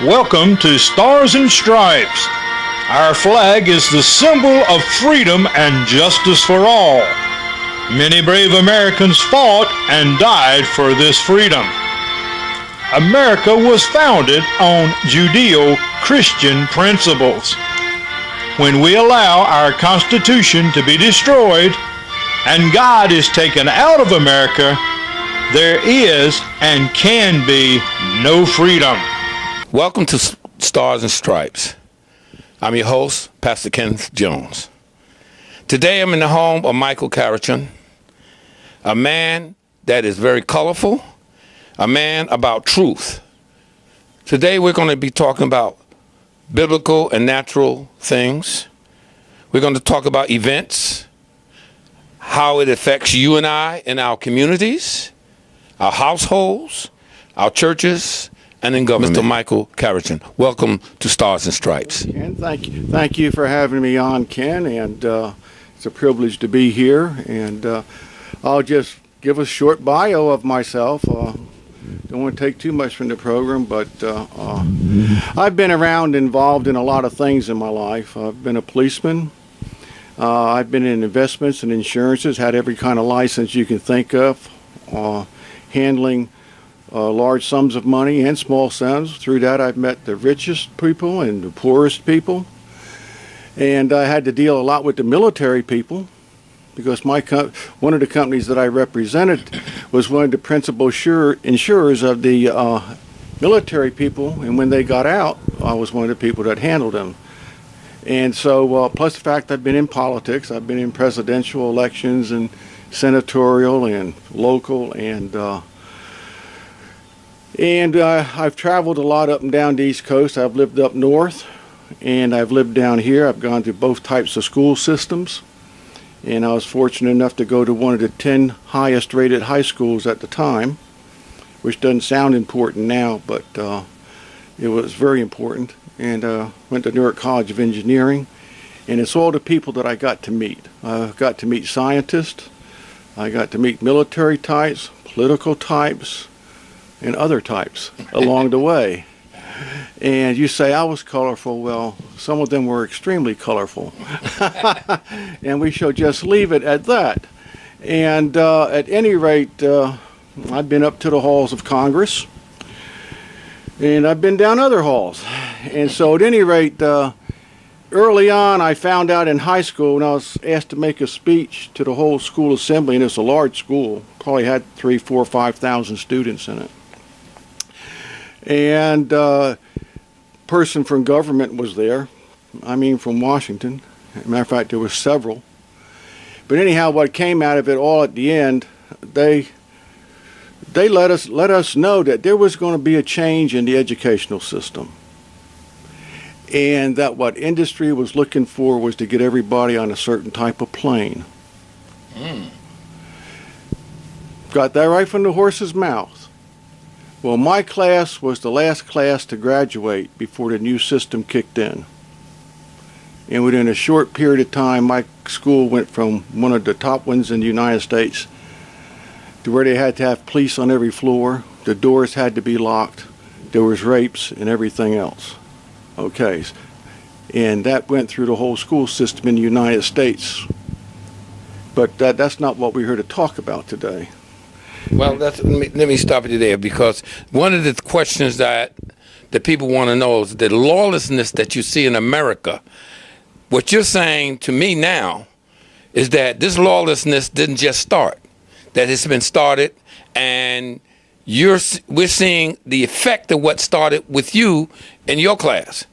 Welcome to Stars and Stripes. Our flag is the symbol of freedom and justice for all. Many brave Americans fought and died for this freedom. America was founded on Judeo-Christian principles. When we allow our Constitution to be destroyed and God is taken out of America, there is and can be no freedom. Welcome to Stars and Stripes. I'm your host, Pastor Kenneth Jones. Today I'm in the home of Michael Karachun, a man that is very colorful, a man about truth. Today we're going to be talking about biblical and natural things. We're going to talk about events, how it affects you and I in our communities, our households, our churches, and in government. Mr. Michael Karachun, welcome to Stars and Stripes. And thank you for having me on, Ken, and it's a privilege to be here. And I'll just give a short bio of myself. Don't want to take too much from the program, but I've been around, involved in a lot of things in my life. I've been a policeman. I've been in investments and insurances, had every kind of license you can think of, handling large sums of money and small sums. Through that, I've met the richest people and the poorest people. And I had to deal a lot with the military people because one of the companies that I represented was one of the principal insurers of the military people. And when they got out, I was one of the people that handled them. And so, plus the fact I've been in politics, I've been in presidential elections and senatorial and local, and I've traveled a lot up and down the East Coast. I've lived up north, and I've lived down here. I've gone through both types of school systems, and I was fortunate enough to go to one of the 10 highest rated high schools at the time, which doesn't sound important now, but it was very important. And went to New York College of Engineering, and it's all the people that I got to meet. I got to meet scientists, I got to meet military types, political types, and other types along the way. And you say I was colorful. Well, some of them were extremely colorful. And we shall just leave it at that. And at any rate, I've been up to the halls of Congress, and I've been down other halls. And so at any rate, early on I found out in high school when I was asked to make a speech to the whole school assembly, and it's a large school, probably had 3, 4, 5,000 students in it. And a person from government was there, I mean from Washington. As a matter of fact, there were several. But anyhow, what came out of it all at the end, they let us know that there was going to be a change in the educational system. And that what industry was looking for was to get everybody on a certain type of plane. Got that right from the horse's mouth. Well, my class was the last class to graduate before the new system kicked in. And within a short period of time, my school went from one of the top ones in the United States to where they had to have police on every floor. The doors had to be locked. There was rapes and everything else. Okay, and that went through the whole school system in the United States. But that's not what we're here to talk about today. Well, let me stop you there, because one of the questions that the people want to know is the lawlessness that you see in America. What you're saying to me now is that this lawlessness didn't just start, that it's been started, and we're seeing the effect of what started with you in your class.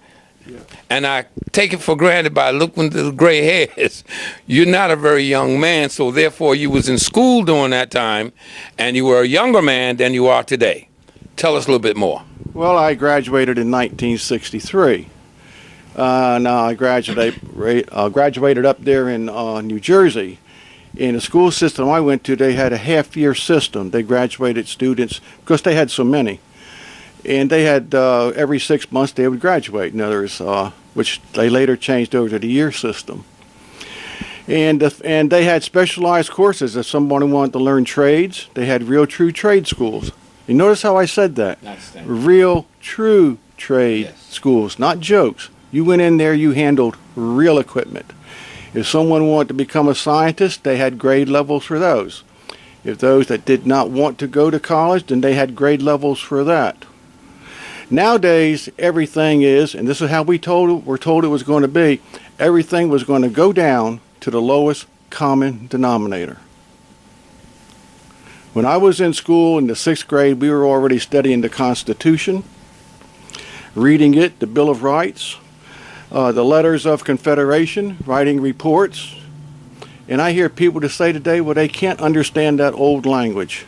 Yeah. And I take it for granted by looking at the gray hairs, you're not a very young man, so therefore you was in school during that time, and you were a younger man than you are today. Tell us a little bit more. Well, I graduated in 1963. Now I graduated up there in New Jersey. In the school system I went to, they had a half-year system. They graduated students because they had so many. And they had every 6 months they would graduate, in others, which they later changed over to the year system. And they had specialized courses. If someone wanted to learn trades, they had real true trade schools. You notice how I said that? Real true trade Yes. schools, not jokes. You went in there, you handled real equipment. If someone wanted to become a scientist, they had grade levels for those. If those that did not want to go to college, then they had grade levels for that. Nowadays, everything is, and this is how we're told it was going to be, everything was going to go down to the lowest common denominator. When I was in school in the 6th grade, we were already studying the Constitution, reading it, the Bill of Rights, the letters of Confederation, writing reports. And I hear people to say today, well, they can't understand that old language.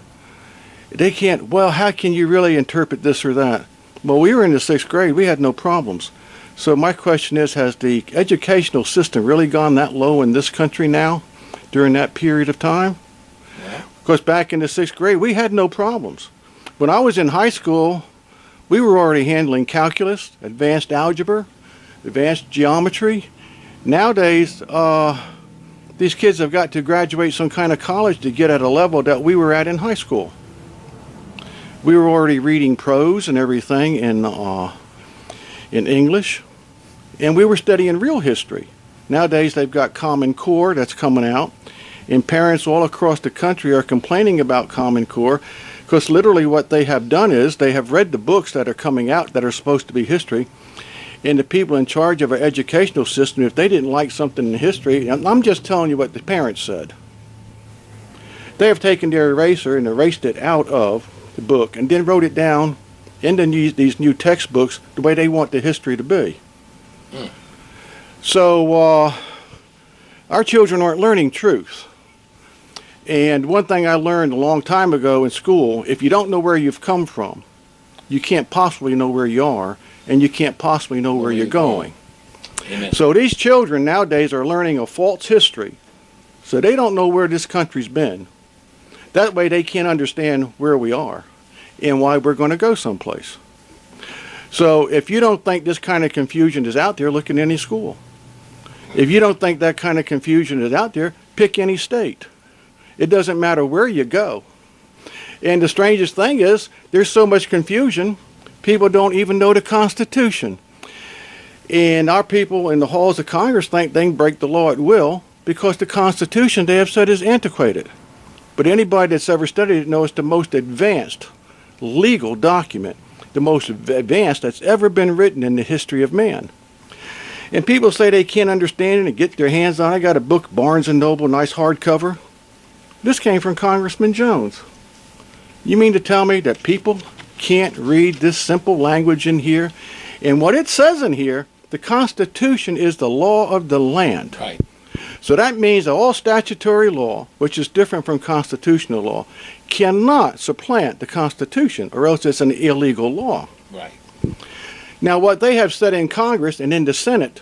They can't, well, how can you really interpret this or that? Well, we were in the 6th grade. We had no problems. So my question is, has the educational system really gone that low in this country now during that period of time? Yeah. Because back in the 6th grade, we had no problems. When I was in high school, we were already handling calculus, advanced algebra, advanced geometry. Nowadays, these kids have got to graduate some kind of college to get at a level that we were at in high school. We were already reading prose and everything in English, and we were studying real history. Nowadays, they've got Common Core that's coming out, and parents all across the country are complaining about Common Core because literally what they have done is they have read the books that are coming out that are supposed to be history, and the people in charge of our educational system, if they didn't like something in history, I'm just telling you what the parents said. They have taken their eraser and erased it out of the book and then wrote it down in these new textbooks the way they want the history to be. So our children aren't learning truth. And one thing I learned a long time ago in school, if you don't know where you've come from, you can't possibly know where you are, and you can't possibly know where you're going. Amen. So these children nowadays are learning a false history, so they don't know where this country's been. That way they can't understand where we are and why we're going to go someplace. So if you don't think this kind of confusion is out there, look in any school. If you don't think that kind of confusion is out there, pick any state. It doesn't matter where you go. And the strangest thing is, there's so much confusion, people don't even know the Constitution. And our people in the halls of Congress think they can break the law at will because the Constitution, they have said, is antiquated. But anybody that's ever studied it knows it's the most advanced legal document, the most advanced that's ever been written in the history of man. And people say they can't understand it and get their hands on it. I got a book, Barnes & Noble, nice hardcover. This came from Congressman Jones. You mean to tell me that people can't read this simple language in here? And what it says in here, the Constitution is the law of the land. Right. So that means that all statutory law, which is different from constitutional law, cannot supplant the Constitution, or else it's an illegal law. Right. Now, what they have said in Congress and in the Senate,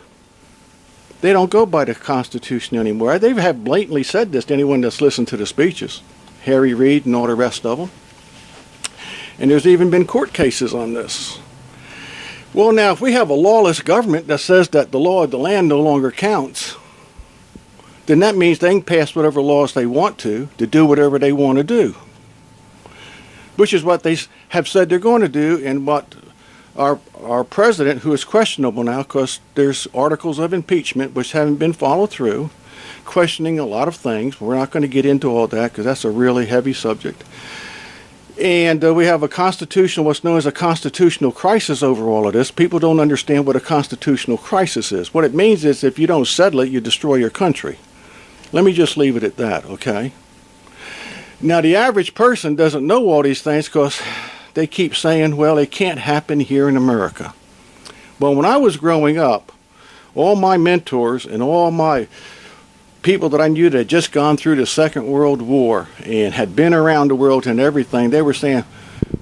they don't go by the Constitution anymore. They have blatantly said this to anyone that's listened to the speeches, Harry Reid and all the rest of them. And there's even been court cases on this. Well, now, if we have a lawless government that says that the law of the land no longer counts, then that means they can pass whatever laws they want to do whatever they want to do, which is what they have said they're going to do, and what our president, who is questionable now because there's articles of impeachment which haven't been followed through, questioning a lot of things. We're not going to get into all that because that's a really heavy subject. And we have what's known as a constitutional crisis over all of this. People don't understand what a constitutional crisis is. What it means is if you don't settle it, you destroy your country. Let me just leave it at that, okay? Now, the average person doesn't know all these things because they keep saying, well, it can't happen here in America. Well, when I was growing up, all my mentors and all my people that I knew that had just gone through the Second World War and had been around the world and everything, they were saying,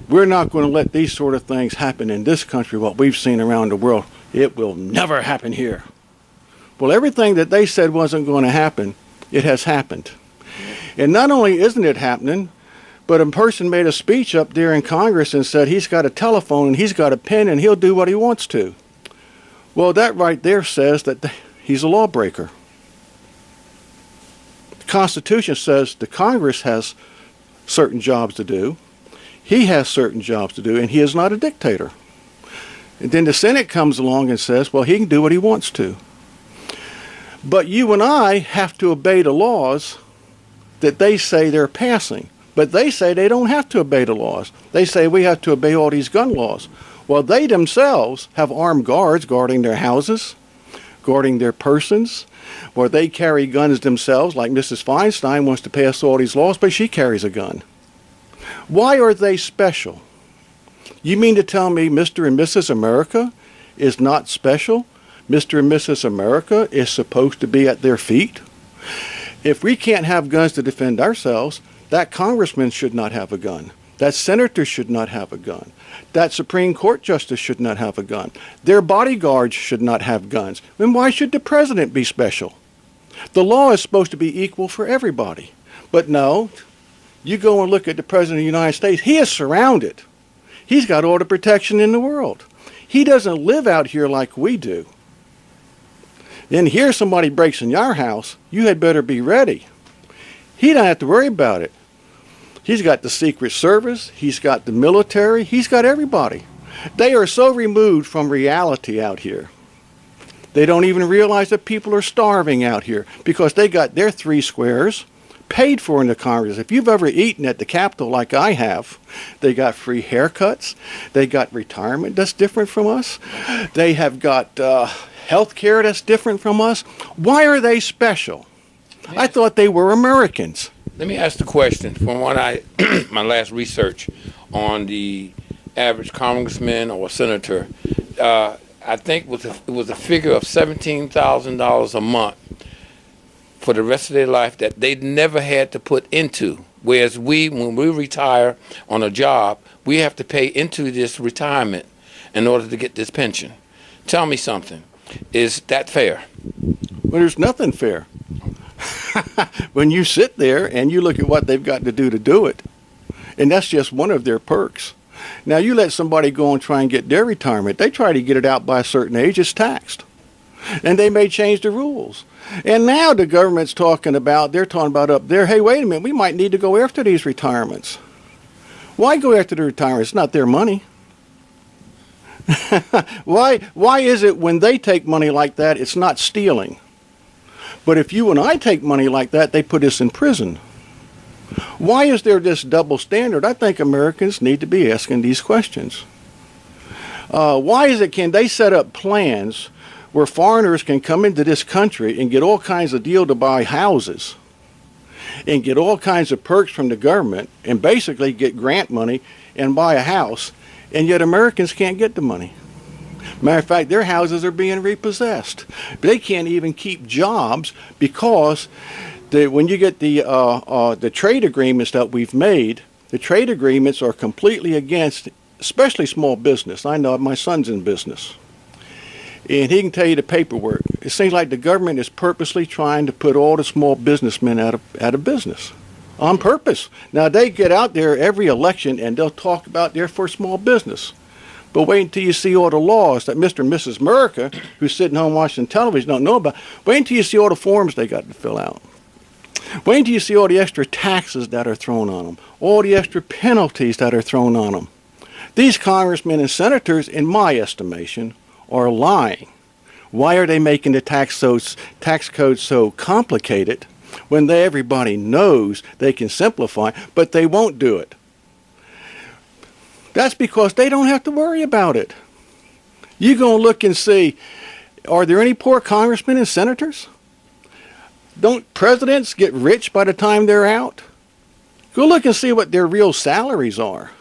we're not going to let these sort of things happen in this country, what we've seen around the world. It will never happen here. Well, everything that they said wasn't going to happen, it has happened. And not only isn't it happening, but a person made a speech up there in Congress and said he's got a telephone and he's got a pen and he'll do what he wants to. Well, that right there says that he's a lawbreaker. The Constitution says the Congress has certain jobs to do. He has certain jobs to do, and he is not a dictator. And then the Senate comes along and says, well, he can do what he wants to. But you and I have to obey the laws that they say they're passing. But they say they don't have to obey the laws. They say we have to obey all these gun laws. Well, they themselves have armed guards guarding their houses, guarding their persons, where they carry guns themselves, like Mrs. Feinstein wants to pass all these laws, but she carries a gun. Why are they special? You mean to tell me Mr. and Mrs. America is not special? Mr. and Mrs. America is supposed to be at their feet? If we can't have guns to defend ourselves, that congressman should not have a gun. That senator should not have a gun. That Supreme Court justice should not have a gun. Their bodyguards should not have guns. Then why should the president be special? The law is supposed to be equal for everybody. But no, you go and look at the president of the United States, he is surrounded. He's got all the protection in the world. He doesn't live out here like we do. Then here somebody breaks in your house, you had better be ready. He don't have to worry about it. He's got the Secret Service, he's got the military, he's got everybody. They are so removed from reality out here. They don't even realize that people are starving out here because they got their 3 squares paid for in the Congress. If you've ever eaten at the Capitol like I have, they got free haircuts, they got retirement that's different from us, they have got health care that's different from us. Why are they special? I thought they were Americans. Let me ask the question from what my last research on the average congressman or senator. I think it was a figure of $17,000 a month for the rest of their life that they never had to put into. Whereas when we retire on a job, we have to pay into this retirement in order to get this pension. Tell me something. Is that fair? Well, there's nothing fair. When you sit there and you look at what they've got to do it, and that's just one of their perks. Now, you let somebody go and try and get their retirement. They try to get it out by a certain age, it's taxed. And they may change the rules. And now the government's they're talking about up there, hey, wait a minute, we might need to go after these retirements. Why go after the retirements? It's not their money. Why is it when they take money like that, it's not stealing? But if you and I take money like that, they put us in prison. Why is there this double standard? I think Americans need to be asking these questions. Why is it, can they set up plans where foreigners can come into this country and get all kinds of deal to buy houses and get all kinds of perks from the government and basically get grant money and buy a house, and yet Americans can't get the money? Matter of fact, their houses are being repossessed. They can't even keep jobs because when you get the trade agreements that we've made, the trade agreements are completely against, especially small business. I know my son's in business, and he can tell you the paperwork. It seems like the government is purposely trying to put all the small businessmen out of business on purpose. Now, they get out there every election and they'll talk about they're for small business. But wait until you see all the laws that Mr. and Mrs. America, who's sitting home watching television, don't know about. Wait until you see all the forms they got to fill out. Wait until you see all the extra taxes that are thrown on them, all the extra penalties that are thrown on them. These congressmen and senators, in my estimation, are lying. Why are they making the tax code so complicated when everybody knows they can simplify, but they won't do it? That's because they don't have to worry about it. You go and look and see, are there any poor congressmen and senators? Don't presidents get rich by the time they're out? Go look and see what their real salaries are.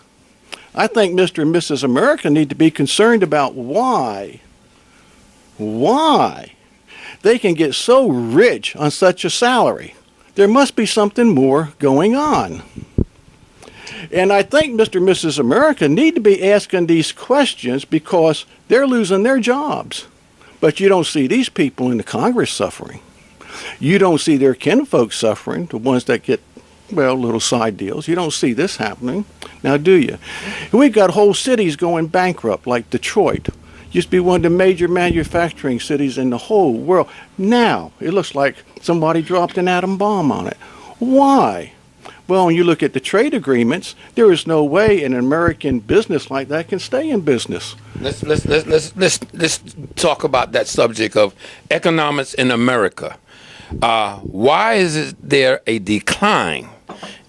I think Mr. and Mrs. America need to be concerned about why they can get so rich on such a salary. There must be something more going on. And I think Mr. and Mrs. America need to be asking these questions because they're losing their jobs. But you don't see these people in the Congress suffering. You don't see their kinfolk suffering, the ones that get, little side deals. You don't see this happening. Now, do you? We've got whole cities going bankrupt, like Detroit. Used to be one of the major manufacturing cities in the whole world. Now, it looks like somebody dropped an atom bomb on it. Why? Well, when you look at the trade agreements, there is no way an American business like that can stay in business. Let's talk about that subject of economics in America. Why is there a decline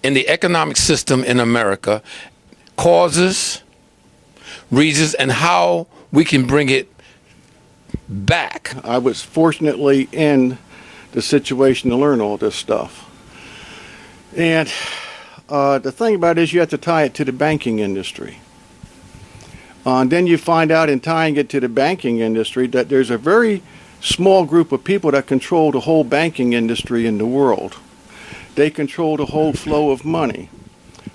in the economic system in America? Causes, reasons, and how we can bring it back. I was fortunately in the situation to learn all this stuff. And the thing about it is you have to tie it to the banking industry. And then you find out in tying it to the banking industry that there's a very small group of people that control the whole banking industry in the world. They control the whole flow of money.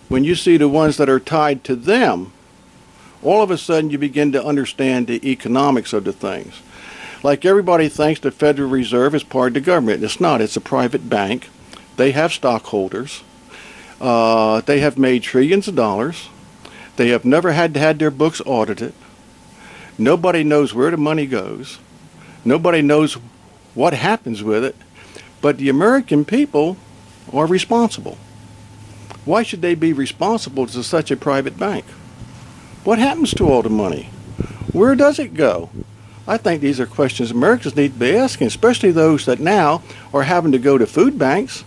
When you see the ones that are tied to them, all of a sudden you begin to understand the economics of the things. Like everybody thinks the Federal Reserve is part of the government. It's not. It's a private bank. They have stockholders. They have made trillions of dollars. They have never had their books audited. Nobody knows where the money goes. Nobody knows what happens with it. But the American people are responsible. Why should they be responsible to such a private bank? What happens to all the money? Where does it go? I think these are questions Americans need to be asking, especially those that now are having to go to food banks,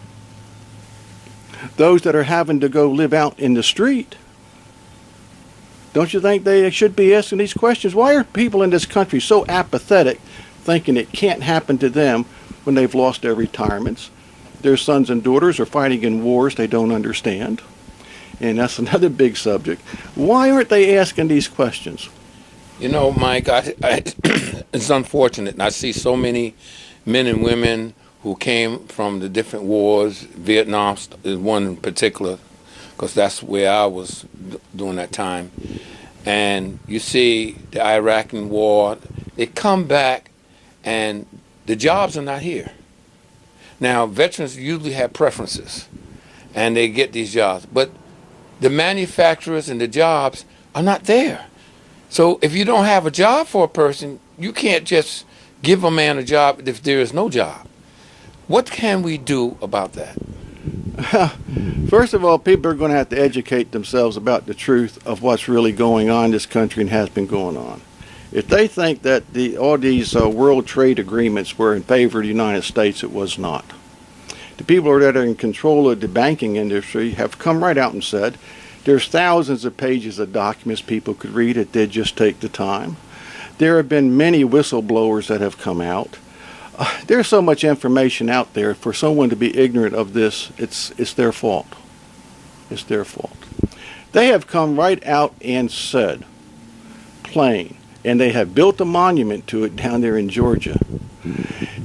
those that are having to go live out in the street. Don't you think they should be asking these questions? Why are people in this country so apathetic, thinking it can't happen to them when they've lost their retirements? Their sons and daughters are fighting in wars they don't understand. And that's another big subject. Why aren't they asking these questions? You know, Mike, it's unfortunate. And I see so many men and women who came from the different wars. Vietnam is one in particular, because that's where I was during that time. And you see the Iraqi war, they come back and the jobs are not here. Now, veterans usually have preferences and they get these jobs, but the manufacturers and the jobs are not there. So if you don't have a job for a person, you can't just give a man a job if there is no job. What can we do about that? First of all, people are going to have to educate themselves about the truth of what's really going on in this country and has been going on. If they think that all these world trade agreements were in favor of the United States, it was not. The people that are in control of the banking industry have come right out and said there's thousands of pages of documents people could read if they'd just take the time. There have been many whistleblowers that have come out. There's so much information out there. For someone to be ignorant of this, it's their fault. It's their fault. They have come right out and said, plain, and they have built a monument to it down there in Georgia.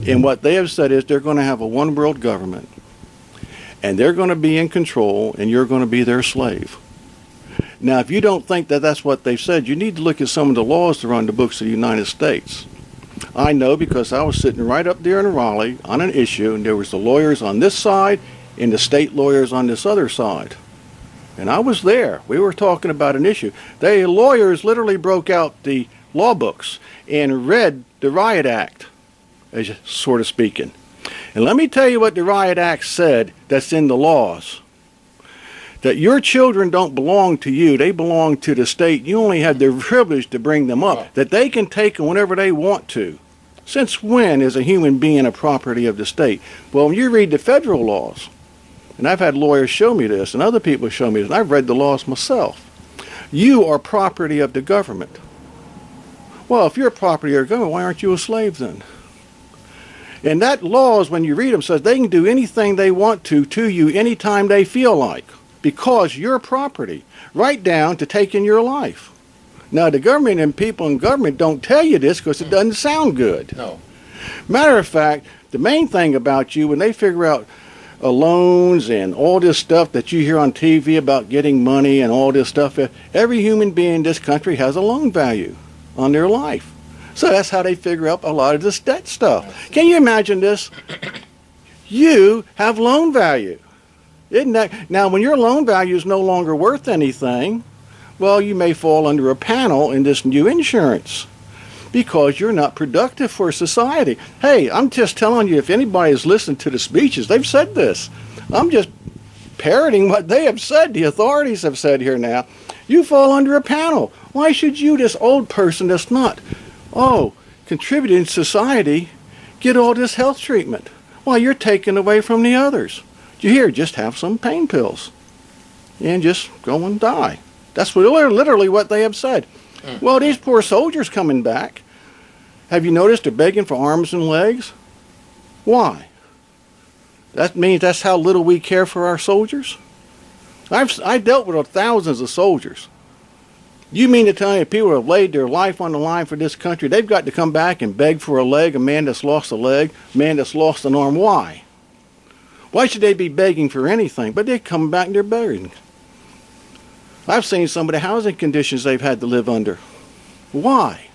And what they have said is they're going to have a one world government, and they're going to be in control, and you're going to be their slave. Now, if you don't think that that's what they've said, you need to look at some of the laws that are on the books of the United States. I know because I was sitting right up there in Raleigh on an issue, and there was the lawyers on this side and the state lawyers on this other side. And I was there. We were talking about an issue. The lawyers literally broke out the law books and read the Riot Act, as sort of speaking. And let me tell you what the Riot Act said that's in the laws. That your children don't belong to you, they belong to the state. You only have the privilege to bring them up, that they can take them whenever they want to. Since when is a human being a property of the state? Well, when you read the federal laws, and I've had lawyers show me this, and other people show me this, and I've read the laws myself. You are property of the government. Well, if you're property of the government, why aren't you a slave then? And that laws, when you read them, says they can do anything they want to you anytime they feel like, because you're property, right down to taking your life. Now, the government and people in government don't tell you this because it doesn't sound good. No. Matter of fact, the main thing about you, when they figure out loans and all this stuff that you hear on TV about getting money and all this stuff, every human being in this country has a loan value on their life. So that's how they figure out a lot of this debt stuff. Can you imagine this? You have loan value. Isn't that? Now, when your loan value is no longer worth anything, well, you may fall under a panel in this new insurance because you're not productive for society. Hey, I'm just telling you, if anybody has listened to the speeches, they've said this. I'm just parroting what they have said, the authorities have said here now, you fall under a panel. Why should you, this old person that's not, contributing to society, get all this health treatment? Why, you're taking away from the others. You hear, just have some pain pills and just go and die. That's literally what they have said. Well, these poor soldiers coming back, have you noticed they're begging for arms and legs? Why? That means that's how little we care for our soldiers? I dealt with thousands of soldiers. You mean to tell me people have laid their life on the line for this country, they've got to come back and beg for a leg, a man that's lost a leg, a man that's lost an arm? Why? Why should they be begging for anything? But they come back and they're begging. I've seen some of the housing conditions they've had to live under. Why?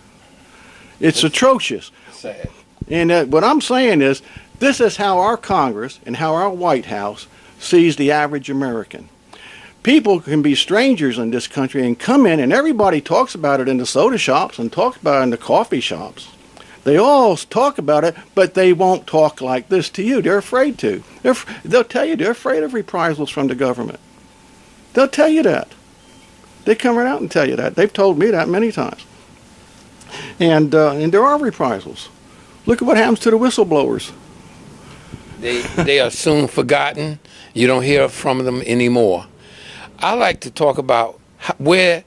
It's atrocious. Sad. And what I'm saying is, this is how our Congress and how our White House sees the average American. People can be strangers in this country and come in, and everybody talks about it in the soda shops and talks about it in the coffee shops. They all talk about it, but they won't talk like this to you. They're afraid to. They'll tell you they're afraid of reprisals from the government. They'll tell you that. They come right out and tell you that. They've told me that many times. And there are reprisals. Look at what happens to the whistleblowers. They are soon forgotten. You don't hear from them anymore. I like to talk about where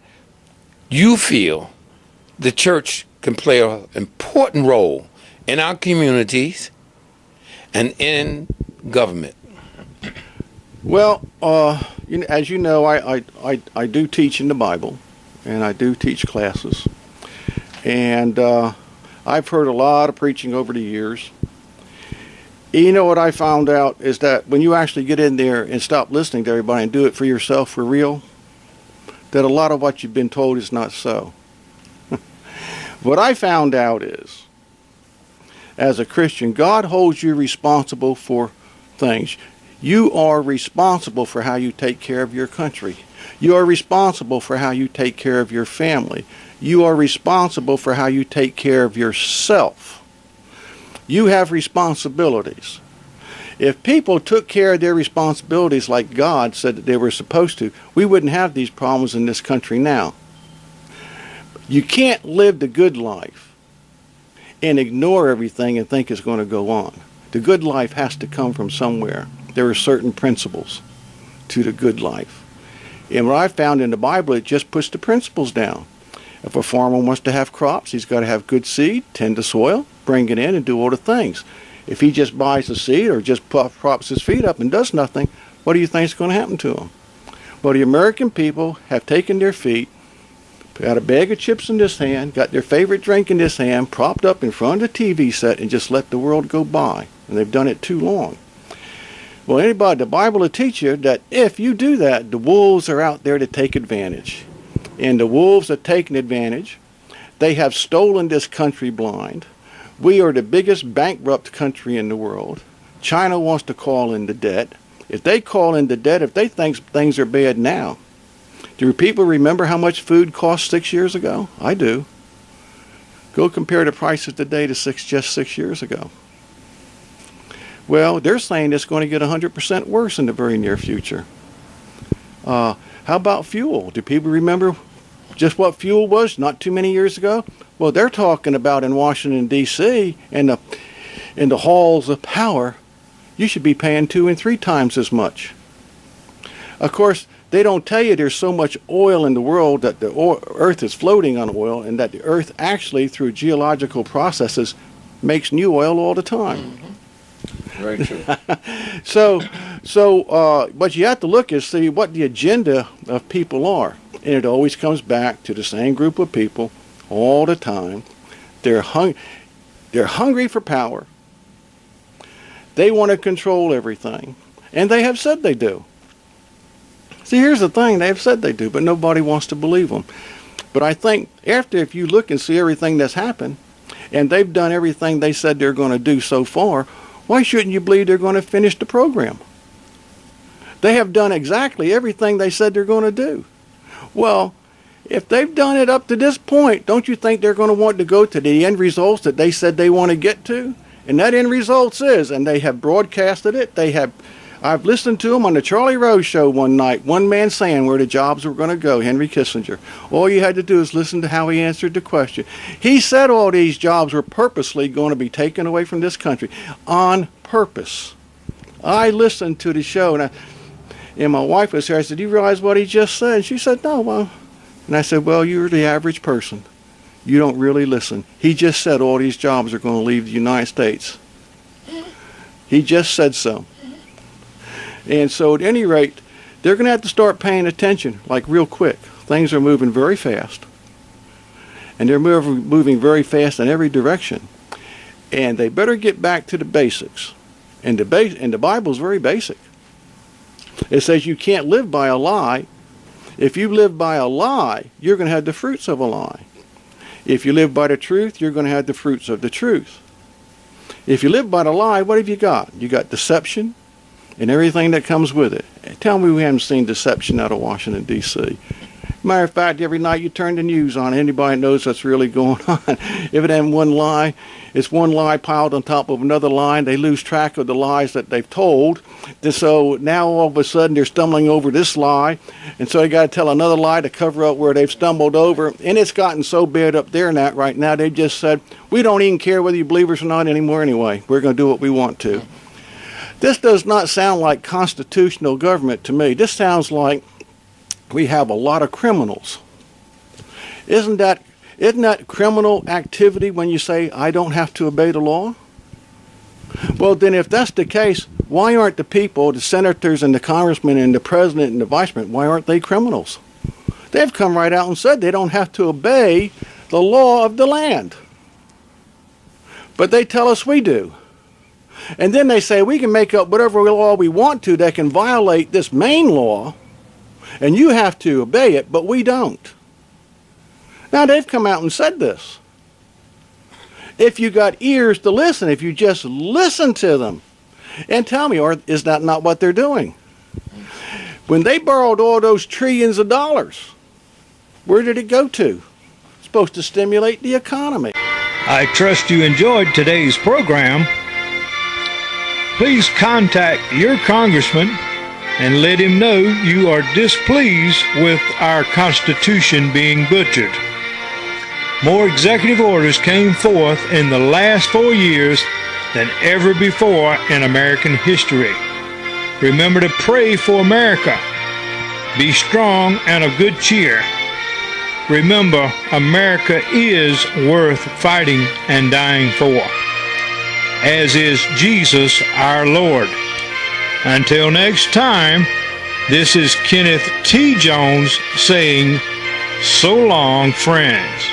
you feel the church can play an important role in our communities and in government. Well, as you know, I do teach in the Bible, and I do teach classes. And I've heard a lot of preaching over the years. You know what I found out is that when you actually get in there and stop listening to everybody and do it for yourself for real, that a lot of what you've been told is not so. What I found out is, as a Christian, God holds you responsible for things. You are responsible for how you take care of your country. You are responsible for how you take care of your family. You are responsible for how you take care of yourself. You have responsibilities. If people took care of their responsibilities like God said that they were supposed to, we wouldn't have these problems in this country now. You can't live the good life and ignore everything and think it's going to go on. The good life has to come from somewhere. There are certain principles to the good life. And what I found in the Bible, it just puts the principles down. If a farmer wants to have crops, he's got to have good seed, tend the soil, bring it in, and do all the things. If he just buys the seed or just props his feet up and does nothing, what do you think is going to happen to him? Well, the American people have taken their feet, got a bag of chips in this hand, got their favorite drink in this hand, propped up in front of the TV set, and just let the world go by. And they've done it too long. Well, the Bible will teach you that if you do that, the wolves are out there to take advantage. And the wolves are taking advantage. They have stolen this country blind. We are the biggest bankrupt country in the world. China wants to call in the debt. If they call in the debt, if they think things are bad now, do people remember how much food cost 6 years ago? I do. Go compare the prices today to just 6 years ago. Well, they're saying it's going to get 100% worse in the very near future. How about fuel? Do people remember just what fuel was not too many years ago? Well, they're talking about in Washington, D.C., in the halls of power, you should be paying 2 and 3 times as much. Of course, they don't tell you there's so much oil in the world that the earth is floating on oil, and that the earth actually, through geological processes, makes new oil all the time. Mm-hmm. Very true. So what you have to look is see what the agenda of people are. And it always comes back to the same group of people all the time. They're hungry for power. They want to control everything. And they have said they do. See, here's the thing. They have said they do, but nobody wants to believe them. But I think if you look and see everything that's happened, and they've done everything they said they're going to do so far, why shouldn't you believe they're going to finish the program? They have done exactly everything they said they're going to do. Well, if they've done it up to this point, don't you think they're going to want to go to the end results that they said they want to get to? And that end results is, and they have broadcasted it, they have I've listened to him on the Charlie Rose show one night, one man saying where the jobs were going to go, Henry Kissinger. All you had to do is listen to how he answered the question. He said all these jobs were purposely going to be taken away from this country on purpose. I listened to the show, and my wife was here. I said, "Do you realize what he just said?" And she said, "No, well." And I said, "Well, you're the average person. You don't really listen. He just said all these jobs are going to leave the United States. He just said so." And so at any rate, they're going to have to start paying attention, like real quick. Things are moving very fast. And they're moving very fast in every direction. And they better get back to the basics. And the Bible's very basic. It says you can't live by a lie. If you live by a lie, you're going to have the fruits of a lie. If you live by the truth, you're going to have the fruits of the truth. If you live by the lie, what have you got? You got deception and everything that comes with it. Tell me we haven't seen deception out of Washington, D.C. Matter of fact, every night you turn the news on, anybody knows what's really going on. If it ain't one lie, it's one lie piled on top of another lie, and they lose track of the lies that they've told. And so now all of a sudden they're stumbling over this lie, and so they got to tell another lie to cover up where they've stumbled over. And it's gotten so bad up there now right now, they just said, we don't even care whether you believe us or not anymore anyway. We're going to do what we want to. This does not sound like constitutional government to me. This sounds like we have a lot of criminals. Isn't that criminal activity when you say, I don't have to obey the law? Well, then if that's the case, why aren't the people, the senators and the congressmen and the president and the vice president, why aren't they criminals? They've come right out and said they don't have to obey the law of the land. But they tell us we do. And then they say we can make up whatever law we want to that can violate this main law, and you have to obey it, but we don't. Now, they've come out and said this. If you got ears to listen, if you just listen to them, and tell me, or is that not what they're doing? When they borrowed all those trillions of dollars, where did it go to? It's supposed to stimulate the economy. I trust you enjoyed today's program. Please contact your congressman and let him know you are displeased with our Constitution being butchered. More executive orders came forth in the last 4 years than ever before in American history. Remember to pray for America. Be strong and of good cheer. Remember, America is worth fighting and dying for, as is Jesus our Lord. Until next time, this is Kenneth T. Jones saying, so long, friends.